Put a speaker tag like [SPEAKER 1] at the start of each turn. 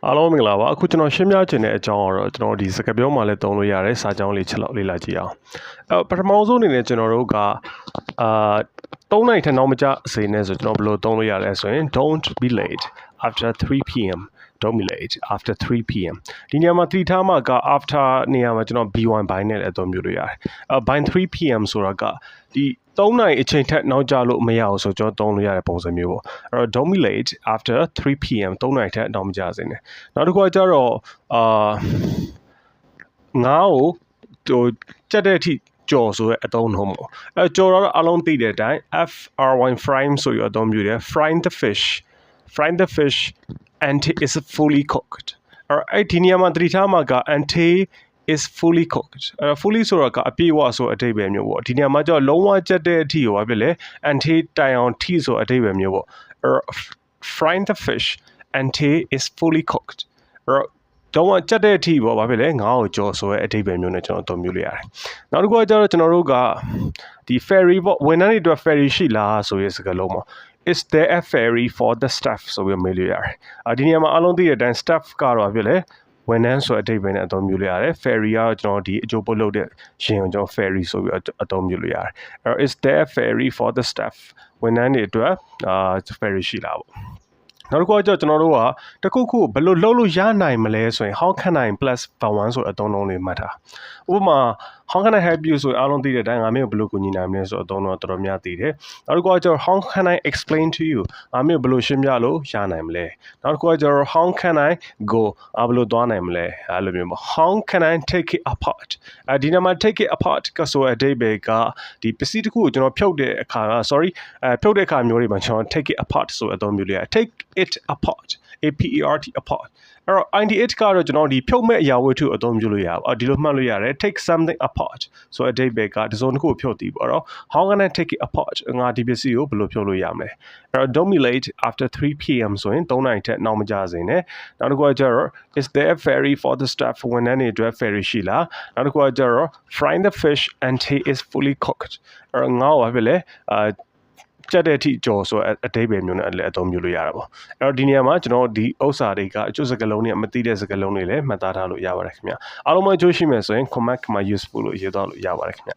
[SPEAKER 1] အားလုံးမင်္ဂလာပါအခုကျွန်တော်ရှင်းပြခြင်းတဲ့အကြောင်းကတော့ကျွန်တော်ဒီစကားပြောမှလည်းသုံးလို့ရတယ်စာကြောင်းလေးချက်လောက်လေ့လာကြည့်အောင်ပထမဆုံးအနေနဲ့ကျွန်တော်တို့က3နိုင်ထက်နောက်မကျစေနဲ့ဆိုကျွန်တော်ဘယ်လိုသုံးလို့ရလဲဆိုရင် don't be late after 3 p.m. don't be late after 3 p.m. ဒီနေရာမှာ3ထားမှာက after နေရာမှာကျွန်တော် b1 ဘိုင်းနဲ့လည်းအသုံးပြုလို့ရတယ်bine 3 p.m. ဆိုတာကဒီ3နိုင်အချိန်ထက်နောက်ကျလို့မရအောင်ဆိုကျွန်တော်သုံးလို့ရတဲ့ပုံစံမျိုးပေါ့အဲ့တော့ don't be late after 3 p.m. 3နိုင်ထက်နောက်မကျစေနဲ့နောက်တစ်ခုကကျတော့ငါ့ကိုဟိုကြက်တဲ့အထိကြော်ဆိုတဲ့အသုံးနှုန်းပေါ့အဲကြော်တော့အလုံးသိတဲ့အတိုင်း fry frying ဆိုရအသုံးပြုတယ် frying the fish until is fully cooked အဲ့ဒီနေရာမှာသတိထားမှာက until is fully cooked fully ဆိုတာကအပြည့်အဝဆိုအဓိပ္ပာယ်မျိုးပေါ့ဒီနေရာမှာကျတော့လုံးဝကြက်တဲ့အထိကိုဘာဖြစ်လဲ until တိုင်အောင်ထိဆိုအဓိပ္ပာယ်မျိုးပေါ့ frying the fish until is fully cooked တော့ကြက်တဲ့အထိပေါ့ဘာဖြစ်လဲငါ့ကိုကြော်ဆိုတဲ့အဓိပ္ပာယ်မျိုးနဲ့ကျွန်တော်အသုံးပြုလို့ရတယ်နောက်တစ်ခုကကျတော့ကျွန်တော်တို့ကဒီ ferry ပေါ့ဝန်ထမ်းတွေအတွက် ferry ရှိလားဆိုတဲ့စကားလုံးပေါ့Is there a ferry for the staff ဆိုပြီးမေးလို့ရတယ်ဒီနေရာမှာအလုံးသိတဲ့အတိုင်း staff ကတော့ဖြစ်လေဝန်ထမ်းဆိုအဓိပ္ပာယ်နဲ့အသုံးပြုလို့ရတယ် ferry ကကျွန်တော်ဒီအကျိုးပုတ်လုပ်တဲ့ရှင်ကိုကျွန်တော် ferry ဆိုပြီးအသုံးပြုလို့ရတယ်အဲ့တော့ is there a ferry for the staff ဝန်ထမ်းတွေအတွက်ferry ရှိလားပေါ့နောက်တစ်ခုကကျွန်တော်တို့ကတခုခုဘယ်လိုလုပ်လို့ရနိုင်မလဲဆိုရင် how can I plus +1 ဆိုအသုံးလုံးလေးမှတ်ထားဥပမာ how can I help you ဆိုအားလုံးသိတဲ့အတိုင်းငါမျိုးဘယ်လိုကူညီနိုင်မလဲဆိုအသုံးတော့တော်တော်များသိတယ်နောက်တစ်ခုကကျတော့ how can I explain to you ငါမျိုးဘယ်လိုရှင်းပြလို့ရနိုင်မလဲနောက်တစ်ခုကကျတော့ how can I go ဘယ်လိုသွားနိုင်မလဲအဲ့လိုမျိုးပေါ့ how can I take it apart ဒီနေ့မှာ take it apart ကဆိုအဓိပ္ပာယ်ကဒီပစ္စည်းတစ်ခုကိုကျွန်တော်ဖြုတ်တဲ့အခါဖြုတ်တဲ့အခါမျိုးတွေမှာကျွန်တော် take it apart ဆိုအသုံးပြုလို့ရ take it apart apart apart အဲ့တော့ IDH ကတော့ကျွန်တော်ဒီဖြုတ်မဲ့အရာဝတ္ထုအသုံးပြုလို့ရပါဒီလိုမှတ်လို့ရတယ် take something apart ဆိုအဓိပ္ပာယ်ကတစ်စုံတစ်ခုကိုဖြုတ်တည်ပေါ့နော် how can I take it apart ငါဒီပစ္စည်းကိုဘယ်လိုဖြုတ်လို့ရမလဲအဲ့တော့ don't be late after 3 p.m. ဆိုရင်3နိုင်ထက်နောက်မကျစေနဲ့နောက်တစ်ခုကကျတော့ is there a ferry for the staff ဝန်ထမ်းတွေအတွက် ferry ရှိလားနောက်တစ်ခုကကျတော့ frying the fish until is fully cooked အဲ့ငါ့ဘာဖြစ်လဲကြက်တဲ့အထိကြော်ဆိုအဓိပ္ပာယ်မျိုးနဲ့လည်းအသုံးပြုလို့ရတာပေါ့အဲ့တော့ဒီနေရာမှာကျွန်တော်ဒီဥစ္စာတွေကအကျိုးစကားလုံးတွေမသိတဲ့စကားလုံးတွေလည်းမှတ်သားထားလို့ရပါတယ်ခင်ဗျအားလုံးမအကျိုးရှိမယ်ဆိုရင် comment မှာ useful လို့ရေးသားလို့ရပါတယ်ခင်ဗျ